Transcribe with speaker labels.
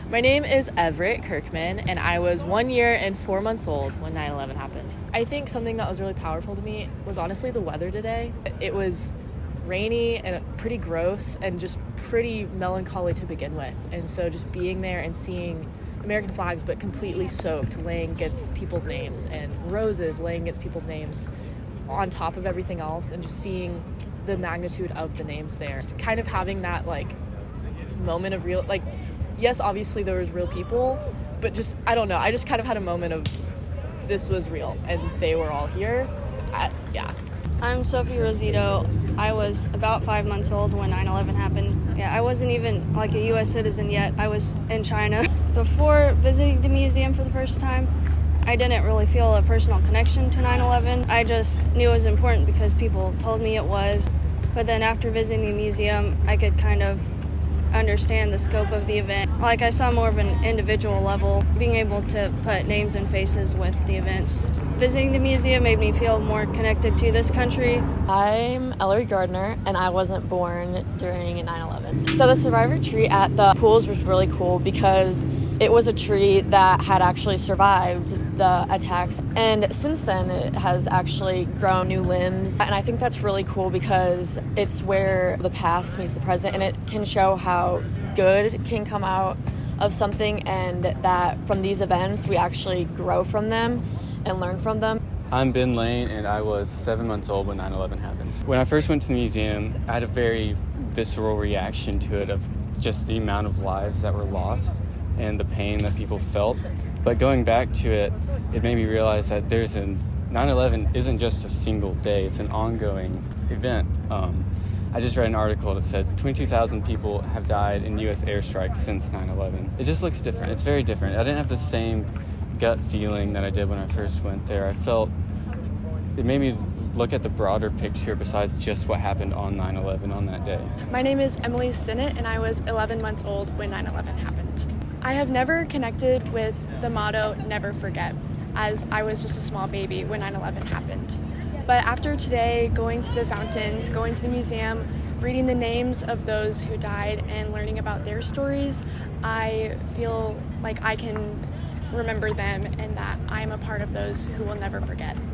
Speaker 1: My name is Everett Kirkman, and I was 1 year and 4 months old when 9/11 happened. I think something that was really powerful to me was honestly the weather today. It was rainy and pretty gross and just pretty melancholy to begin with. And so just being there and seeing American flags but completely soaked laying against people's names and roses laying against people's names on top of everything else, and just seeing the magnitude of the names there. Just kind of having that moment of real, yes, obviously there was real people, but just, I don't know, I just kind of had a moment of this was real and they were all here. Yeah.
Speaker 2: I'm Sophie Rosito. I was about 5 months old when 9/11 happened. Yeah, I wasn't even a U.S. citizen yet. I was in China. Before visiting the museum for the first time, I didn't really feel a personal connection to 9/11. I just knew it was important because people told me it was. But then after visiting the museum, I could kind of understand the scope of the event. I saw more of an individual level, being able to put names and faces with the events. Visiting the museum made me feel more connected to this country.
Speaker 3: I'm Ellery Gardner, and I wasn't born during 9/11. So the survivor tree at the pools was really cool because it was a tree that had actually survived the attacks, and since then it has actually grown new limbs, and I think that's really cool because it's where the past meets the present, and it can show how good can come out of something, and that from these events we actually grow from them and learn from them.
Speaker 4: I'm Ben Lane, and I was 7 months old when 9/11 happened. When I first went to the museum, I had a very visceral reaction to it of just the amount of lives that were lost and the pain that people felt. But going back to it, it made me realize that 9/11 isn't just a single day, it's an ongoing event. I just read an article that said 22,000 people have died in U.S. airstrikes since 9/11. It just looks different. It's very different. I didn't have the same gut feeling that I did when I first went there. It made me look at the broader picture besides just what happened on 9/11 on that day.
Speaker 5: My name is Emily Stinnett, and I was 11 months old when 9/11 happened. I have never connected with the motto, never forget, as I was just a small baby when 9/11 happened. But after today, going to the fountains, going to the museum, reading the names of those who died and learning about their stories, I feel like I can remember them and that I'm a part of those who will never forget.